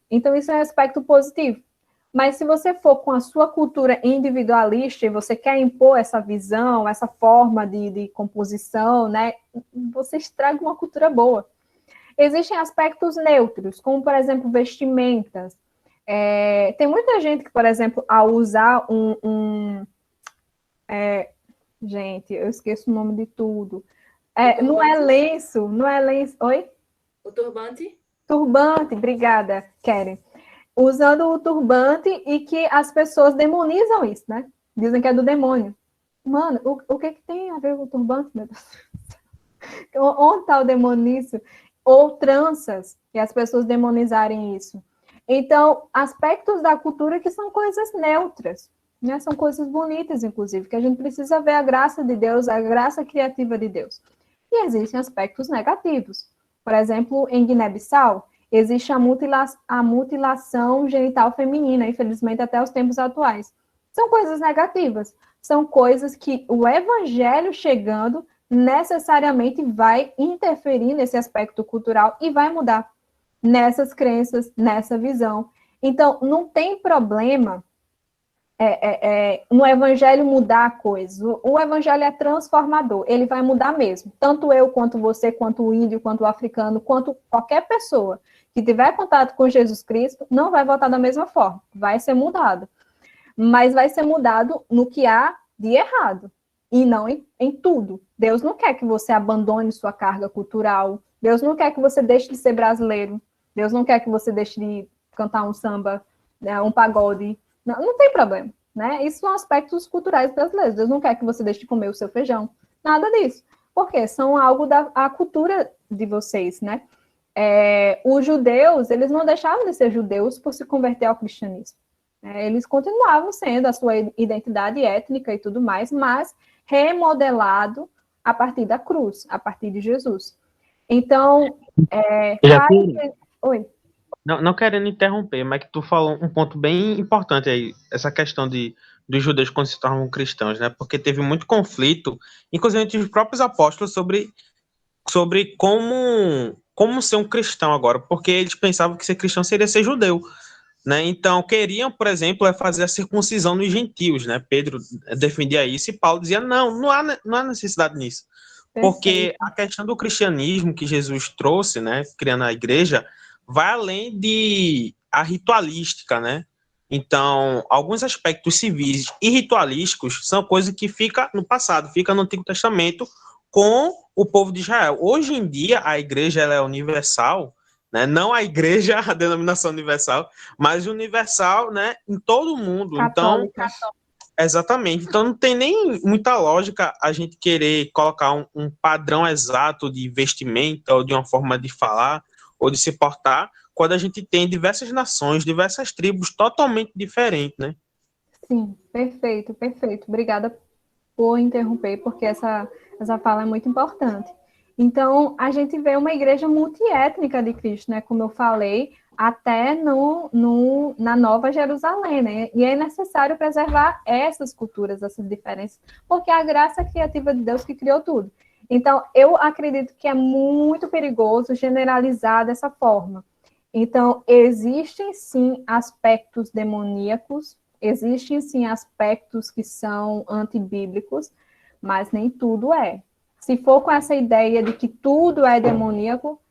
Speaker 2: Então, isso é um aspecto positivo. Mas se você for com a sua cultura individualista e você quer impor essa visão, essa forma de composição, né, você estraga uma cultura boa. Existem aspectos neutros, como, por exemplo, vestimentas. Tem muita gente que, por exemplo, ao usar gente, eu esqueço o nome de tudo. Não é lenço, não é lenço. Oi?
Speaker 3: O turbante?
Speaker 2: Turbante, obrigada, Keren. Usando o turbante e que as pessoas demonizam isso, né? Dizem que é do demônio. Mano, o que tem a ver com o turbante, meu Deus? Onde está o demônio nisso? Ou tranças, e as pessoas demonizarem isso. Então, aspectos da cultura que são coisas neutras, né? São coisas bonitas, inclusive, que a gente precisa ver a graça de Deus, a graça criativa de Deus. E existem aspectos negativos. Por exemplo, em Guiné-Bissau, existe a mutilação genital feminina, infelizmente até os tempos atuais. São coisas negativas, são coisas que o evangelho chegando necessariamente vai interferir nesse aspecto cultural e vai mudar nessas crenças, nessa visão. Então, não tem problema no evangelho mudar coisas. O evangelho é transformador, ele vai mudar mesmo. Tanto eu, quanto você, quanto o índio, quanto o africano, quanto qualquer pessoa que tiver contato com Jesus Cristo, não vai voltar da mesma forma, vai ser mudado. Mas vai ser mudado no que há de errado, e não em tudo. Deus não quer que você abandone sua carga cultural, Deus não quer que você deixe de ser brasileiro, Deus não quer que você deixe de cantar um samba, né, um pagode. Não tem problema, né? Isso são aspectos culturais brasileiros. Deus não quer que você deixe de comer o seu feijão. Nada disso. Porque são algo da cultura de vocês, né? Os judeus, eles não deixavam de ser judeus por se converter ao cristianismo. Eles continuavam sendo a sua identidade étnica e tudo mais, mas remodelado a partir da cruz, a partir de Jesus. Então, Oi.
Speaker 4: Não querendo interromper, mas que tu falou um ponto bem importante aí, essa questão dos judeus quando se tornam cristãos, né? Porque teve muito conflito, inclusive entre os próprios apóstolos, sobre como ser um cristão agora, porque eles pensavam que ser cristão seria ser judeu, né? Então, queriam, por exemplo, fazer a circuncisão nos gentios, né? Pedro defendia isso e Paulo dizia, não há necessidade nisso. Porque a questão do cristianismo que Jesus trouxe, né, criando a igreja, vai além de a ritualística, né? Então, alguns aspectos civis e ritualísticos são coisas que ficam no passado, fica no Antigo Testamento com o povo de Israel. Hoje em dia, a igreja ela é universal, né? Não a igreja, a denominação universal, mas universal, né, em todo o mundo.
Speaker 2: Católica.
Speaker 4: Exatamente. Então não tem nem muita lógica a gente querer colocar um padrão exato de vestimenta ou de uma forma de falar ou de se portar quando a gente tem diversas nações, diversas tribos totalmente diferentes, né?
Speaker 2: Sim, perfeito, perfeito. Obrigada por interromper, porque essa fala é muito importante. Então, a gente vê uma igreja multiétnica de Cristo, né? Como eu falei, até na Nova Jerusalém, né? E é necessário preservar essas culturas, essas diferenças, porque é a graça criativa de Deus que criou tudo. Então, eu acredito que é muito perigoso generalizar dessa forma. Então, existem sim aspectos demoníacos, existem sim aspectos que são antibíblicos, mas nem tudo é. Se for com essa ideia de que tudo é demoníaco,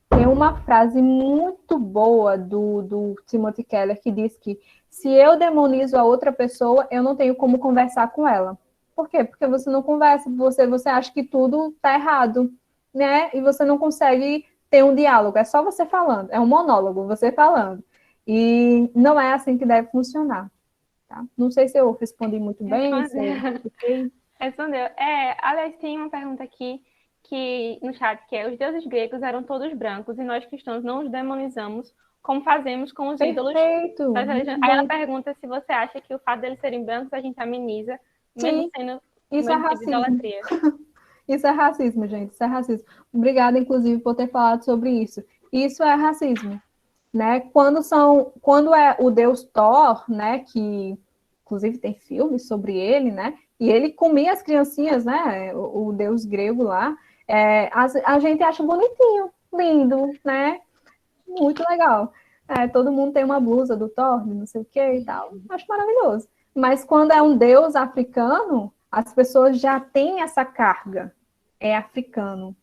Speaker 2: tem uma frase muito boa do Timothy Keller que diz que se eu demonizo a outra pessoa, eu não tenho como conversar com ela. Por quê? Porque você não conversa, você acha que tudo está errado, né? E você não consegue ter um diálogo, é só você falando, é um monólogo, você falando. E não é assim que deve funcionar. Tá? Não sei se eu respondi muito bem, se eu...
Speaker 1: Respondeu. Aliás, tem uma pergunta aqui no chat, que é: os deuses gregos eram todos brancos e nós cristãos não os demonizamos como fazemos com os ídolos das religiões. Aí ela pergunta se você acha que o fato deles serem brancos a gente ameniza, mesmo
Speaker 2: Sim,
Speaker 1: sendo
Speaker 2: isso é racismo.
Speaker 1: idolatria.
Speaker 2: Isso é racismo, gente, isso é racismo. Obrigada, inclusive, por ter falado sobre isso. Isso é racismo, né? Quando é o deus Thor, né, que inclusive tem filmes sobre ele, né? E ele comia as criancinhas, né? O deus grego lá. A gente acha bonitinho, lindo, né? Muito legal. Todo mundo tem uma blusa do Thor, não sei o que e tal. Acho maravilhoso. Mas quando é um deus africano, as pessoas já têm essa carga. É africano,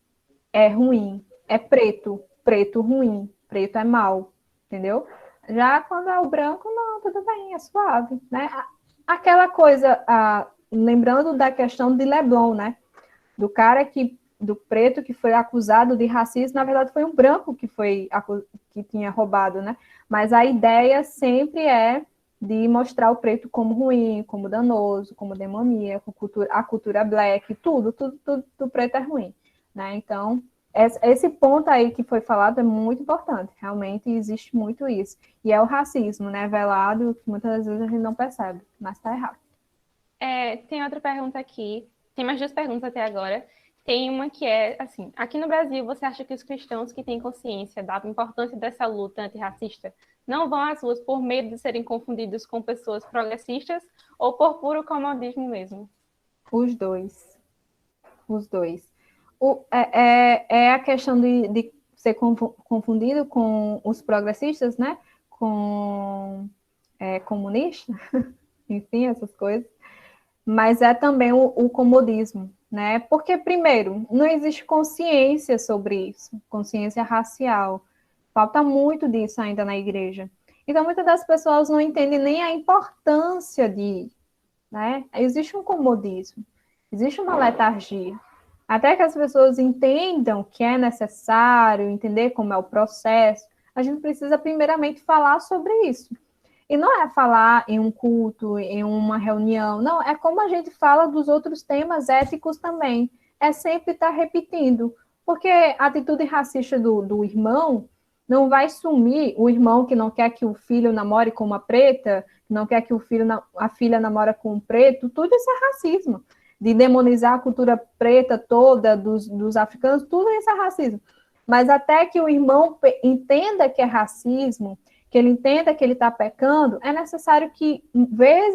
Speaker 2: é ruim, é preto, preto ruim, preto é mal, entendeu? Já quando é o branco, não, tudo bem, é suave, né? Aquela coisa, lembrando da questão de Leblon, né? Do preto que foi acusado de racismo, na verdade foi um branco que tinha roubado, né? Mas a ideia sempre é de mostrar o preto como ruim, como danoso, como demoníaco, a cultura black, tudo do preto é ruim, né? Então, esse ponto aí que foi falado é muito importante, realmente existe muito isso. E é o racismo, né, velado, que muitas vezes a gente não percebe, mas tá errado.
Speaker 1: Tem outra pergunta aqui, tem mais duas perguntas até agora. Tem uma que é, assim, aqui no Brasil, você acha que os cristãos que têm consciência da importância dessa luta antirracista não vão às ruas por medo de serem confundidos com pessoas progressistas ou por puro comodismo mesmo?
Speaker 2: Os dois. É a questão de ser confundido com os progressistas, né? Com comunista, enfim, essas coisas. Mas é também o comodismo, né? Porque, primeiro, não existe consciência sobre isso, consciência racial. Falta muito disso ainda na igreja. Então, muitas das pessoas não entendem nem a importância né? Existe um comodismo, existe uma letargia. Até que as pessoas entendam que é necessário, entender como é o processo, a gente precisa primeiramente falar sobre isso. E não é falar em um culto, em uma reunião, não, é como a gente fala dos outros temas éticos também. É sempre estar repetindo, porque a atitude racista do irmão não vai sumir. O irmão que não quer que o filho namore com uma preta, que não quer que a filha namore com um preto, tudo isso é racismo. De demonizar a cultura preta toda dos africanos, tudo isso é racismo. Mas até que o irmão entenda que é racismo, que ele entenda que ele está pecando, é necessário que, vez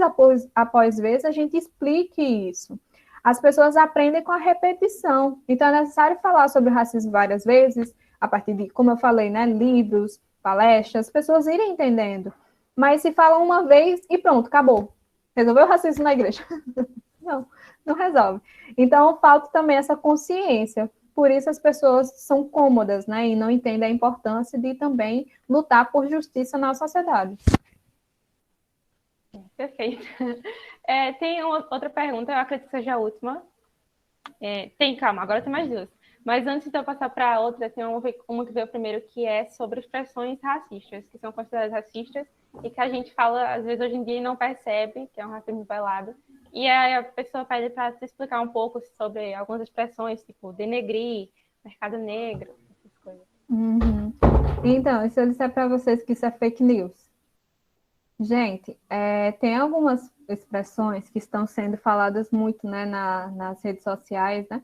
Speaker 2: após vez, a gente explique isso. As pessoas aprendem com a repetição. Então, é necessário falar sobre o racismo várias vezes, a partir de, como eu falei, né, livros, palestras, as pessoas irem entendendo. Mas se falam uma vez e pronto, acabou. Resolveu o racismo na igreja? Não resolve. Então, falta também essa consciência. Por isso as pessoas são cômodas, né? E não entendem a importância de também lutar por justiça na sociedade.
Speaker 1: Perfeito. Tem outra pergunta, eu acredito que seja a última. Calma, agora tem mais duas. Mas antes de eu passar para outra, tem uma que veio primeiro, que é sobre expressões racistas, que são consideradas racistas, e que a gente fala, às vezes, hoje em dia, e não percebe, que é um racismo velado. E aí a pessoa pede para te explicar um pouco sobre algumas expressões, tipo denegrir, mercado negro, essas coisas.
Speaker 2: Uhum. Então, e se eu disser para vocês que isso é fake news? Gente, tem algumas expressões que estão sendo faladas muito, né, nas redes sociais, né?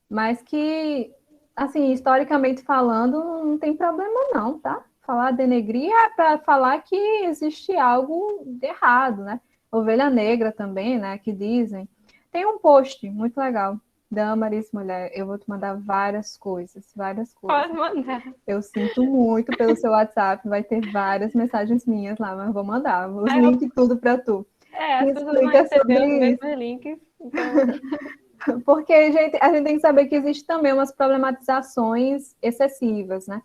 Speaker 2: Mas que, assim, historicamente falando, não tem problema não, tá? Falar denegrir é para falar que existe algo de errado, né? Ovelha negra também, né, que dizem. Tem um post muito legal, Damaris Mulher, eu vou te mandar várias coisas, várias coisas.
Speaker 1: Pode mandar.
Speaker 2: Eu sinto muito pelo seu WhatsApp, vai ter várias mensagens minhas lá, mas vou mandar os links tudo para tu.
Speaker 1: As
Speaker 2: Que
Speaker 1: pessoas vão
Speaker 2: explica
Speaker 1: receber os
Speaker 2: sobre isso.
Speaker 1: mesmos links, então...
Speaker 2: Porque a gente tem que saber que existe também umas problematizações excessivas, né?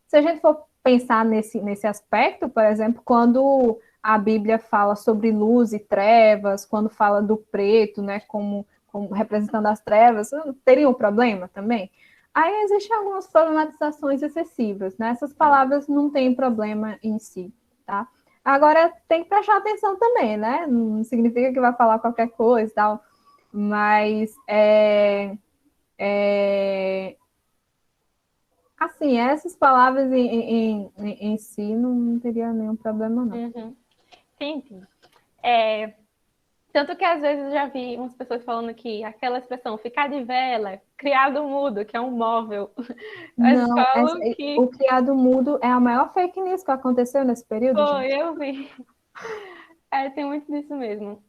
Speaker 2: Se a gente for pensar nesse aspecto, por exemplo, quando a Bíblia fala sobre luz e trevas, quando fala do preto, né, como representando as trevas, teria um problema também? Aí existem algumas problematizações excessivas, né? Essas palavras não têm problema em si, tá? Agora, tem que prestar atenção também, né? Não significa que vai falar qualquer coisa e tal, mas assim, essas palavras em si não teria nenhum problema, não.
Speaker 1: Uhum. Sim. Tanto que às vezes eu já vi umas pessoas falando que aquela expressão ficar de vela, criado mudo, que é um móvel. Mas
Speaker 2: Não,
Speaker 1: falam
Speaker 2: o
Speaker 1: que
Speaker 2: criado mudo é a maior fake news que aconteceu nesse período,
Speaker 1: foi,
Speaker 2: gente.
Speaker 1: eu vi. Tem muito disso mesmo.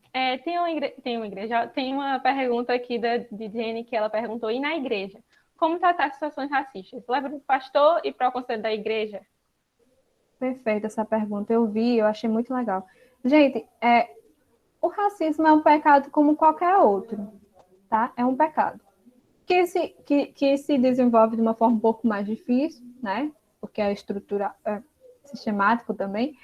Speaker 1: Tem uma pergunta aqui de Jenny que ela perguntou, e na igreja? Como tratar situações racistas? Leva para o pastor e para o conselho da igreja?
Speaker 2: Perfeita essa pergunta. Eu vi, eu achei muito legal. Gente, o racismo é um pecado como qualquer outro, tá? É um pecado. Que se desenvolve de uma forma um pouco mais difícil, né? Porque a estrutura é sistemático também,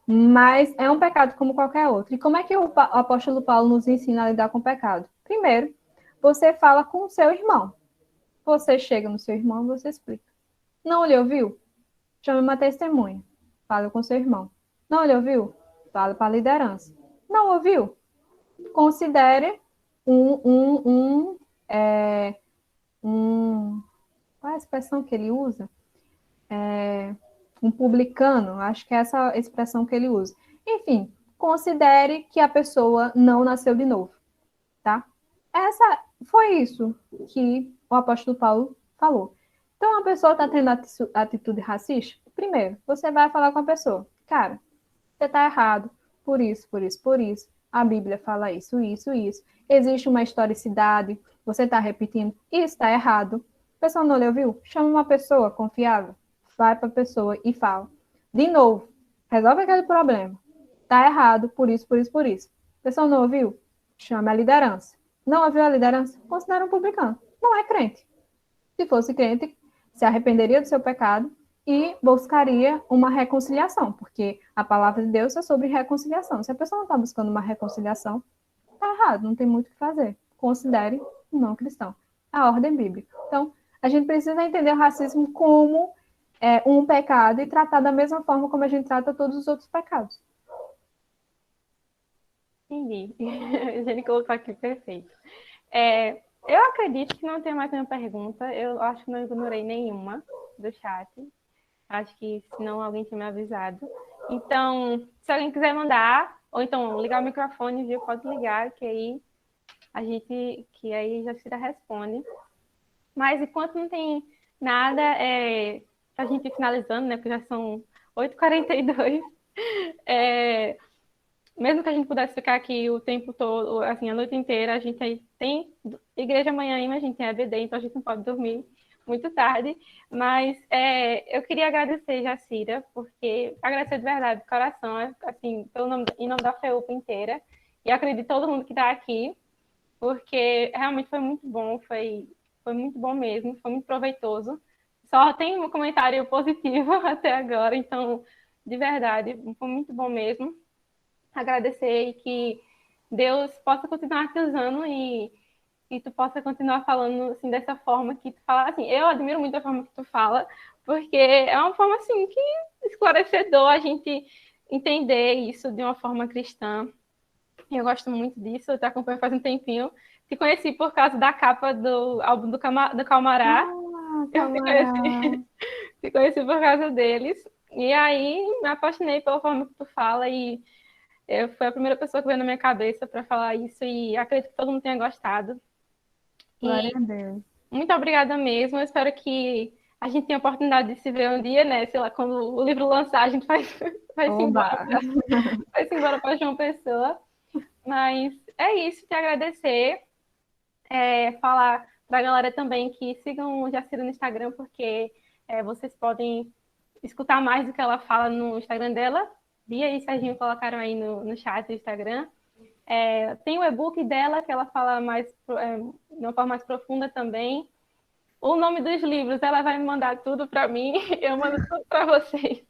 Speaker 2: mas é um pecado como qualquer outro. E como é que o apóstolo Paulo nos ensina a lidar com o pecado? Primeiro, você fala com o seu irmão. Você chega no seu irmão e você explica. Não lhe ouviu? Chame uma testemunha. Fala com seu irmão. Não lhe ouviu? Fala para a liderança. Não ouviu? Considere qual é a expressão que ele usa? Um publicano, acho que é essa expressão que ele usa. Enfim, considere que a pessoa não nasceu de novo, tá? Foi isso que o apóstolo Paulo falou. Então, a pessoa está tendo atitude racista? Primeiro, você vai falar com a pessoa. Cara, você está errado. Por isso, por isso, por isso. A Bíblia fala isso, isso, isso. Existe uma historicidade. Você está repetindo. Isso está errado. A pessoa não lhe ouviu? Chama uma pessoa confiável. Vai para a pessoa e fala. De novo, resolve aquele problema. Está errado, por isso, por isso, por isso. A pessoa não ouviu? Chama a liderança. Não ouviu a liderança? Considera um publicano. Não é crente. Se fosse crente, se arrependeria do seu pecado e buscaria uma reconciliação, porque a palavra de Deus é sobre reconciliação. Se a pessoa não está buscando uma reconciliação, está errado, não tem muito o que fazer. Considere um não cristão. A ordem bíblica. Então, a gente precisa entender o racismo como um pecado e tratar da mesma forma como a gente trata todos os outros pecados.
Speaker 1: Entendi. A gente colocou aqui perfeito. Eu acredito que não tem mais nenhuma pergunta. Eu acho que não ignorei nenhuma do chat. Acho que senão alguém tinha me avisado. Então, se alguém quiser mandar, ou então ligar o microfone, viu? Pode ligar, que aí já se responde. Mas enquanto não tem nada, a gente ir finalizando, né? Porque já são 8h42. Mesmo que a gente pudesse ficar aqui o tempo todo, assim, a noite inteira, a gente aí tem igreja amanhã ainda, a gente tem EBD, então a gente não pode dormir muito tarde. Mas eu queria agradecer, Jacira, porque agradecer de verdade, de coração, assim, em nome da FEUP inteira. E acredito todo mundo que está aqui, porque realmente foi muito bom, foi muito bom mesmo, foi muito proveitoso. Só tem um comentário positivo até agora, então, de verdade, foi muito bom mesmo. Agradecer e que Deus possa continuar te usando e e tu possa continuar falando assim dessa forma que tu fala. Assim, eu admiro muito a forma que tu fala, porque é uma forma assim que esclarecedor a gente entender isso de uma forma cristã. Eu gosto muito disso, eu te acompanho faz um tempinho. Te conheci por causa da capa do álbum do Calmará. Eu te conheci por causa deles. E aí me apaixonei pela forma que tu fala e eu fui a primeira pessoa que veio na minha cabeça para falar isso e acredito que todo mundo tenha gostado.
Speaker 2: Glória
Speaker 1: E
Speaker 2: a Deus.
Speaker 1: muito obrigada mesmo. Eu espero que a gente tenha a oportunidade de se ver um dia, né? Sei lá, quando o livro lançar, a gente vai-se embora, vai-se embora para João Pessoa. Mas é isso, te agradecer. Falar para a galera também que sigam o Jacira no Instagram, porque vocês podem escutar mais do que ela fala no Instagram dela. Bia e Serginho colocaram aí no chat do Instagram. Tem o e-book dela, que ela fala mais de uma forma mais profunda também. O nome dos livros, ela vai me mandar tudo para mim, eu mando tudo para vocês.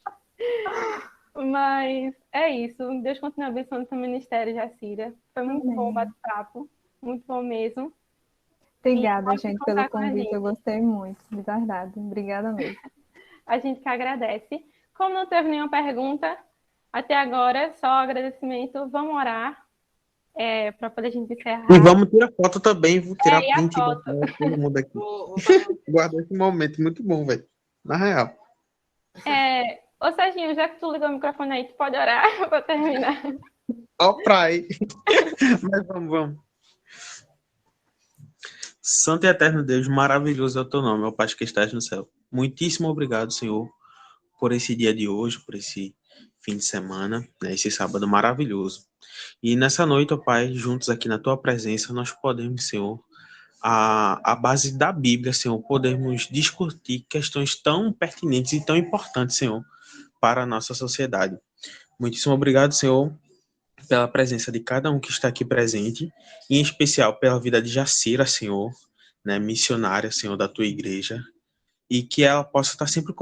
Speaker 1: Mas é isso. Deus continue abençoando seu ministério, Jacira. Foi muito bom o bate-papo, muito bom mesmo.
Speaker 2: Obrigada, gente, pelo convite. Eu gostei muito, de verdade. Obrigada mesmo.
Speaker 1: A gente que agradece. Como não teve nenhuma pergunta até agora, só agradecimento. Vamos orar para poder a gente encerrar.
Speaker 4: E vamos tirar foto também, vou tirar print
Speaker 1: e foto.
Speaker 4: Todo mundo aqui. Guarda esse momento, muito bom, velho. Na real.
Speaker 1: Ô, Serginho, já que tu ligou o microfone aí, tu pode orar para terminar.
Speaker 4: Ó, praia. Mas vamos. Santo e eterno Deus, maravilhoso é o teu nome, ó Pai que estás no céu. Muitíssimo obrigado, Senhor, por esse dia de hoje, por esse fim de semana, né, esse sábado maravilhoso. E nessa noite, ó Pai, juntos aqui na tua presença, nós podemos, Senhor, a base da Bíblia, Senhor, podemos discutir questões tão pertinentes e tão importantes, Senhor, para a nossa sociedade. Muitíssimo obrigado, Senhor, pela presença de cada um que está aqui presente, e em especial pela vida de Jacira, Senhor, né, missionária, Senhor, da tua igreja, e que ela possa estar sempre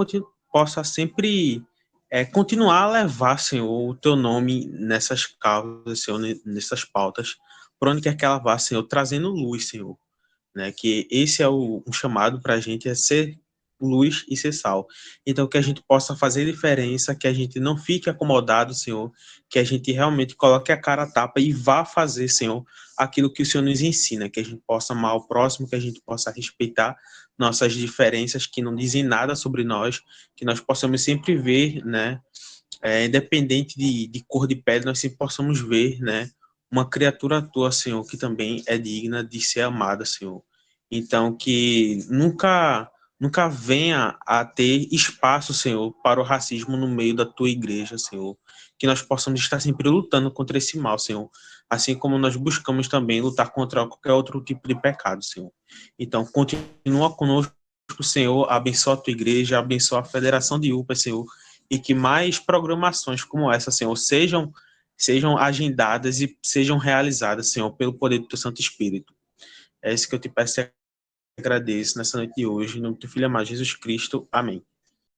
Speaker 4: continuar a levar, Senhor, o teu nome nessas causas, Senhor, nessas pautas, por onde quer que ela vá, Senhor, trazendo luz, Senhor, né, que esse é um chamado para a gente, é ser luz e ser sal. Então, que a gente possa fazer diferença, que a gente não fique acomodado, Senhor, que a gente realmente coloque a cara a tapa e vá fazer, Senhor, aquilo que o Senhor nos ensina, que a gente possa amar o próximo, que a gente possa respeitar nossas diferenças que não dizem nada sobre nós, que nós possamos sempre ver, né, independente de cor de pele, nós sempre possamos ver, né, uma criatura tua, Senhor, que também é digna de ser amada, Senhor. Então, que nunca venha a ter espaço, Senhor, para o racismo no meio da tua igreja, Senhor. Que nós possamos estar sempre lutando contra esse mal, Senhor. Assim como nós buscamos também lutar contra qualquer outro tipo de pecado, Senhor. Então, continua conosco, Senhor, abençoa a tua igreja, abençoa a Federação de UPA, Senhor, e que mais programações como essa, Senhor, sejam agendadas e sejam realizadas, Senhor, pelo poder do teu Santo Espírito. É isso que eu te peço e agradeço nessa noite de hoje, em nome do teu Filho amado Jesus Cristo. Amém.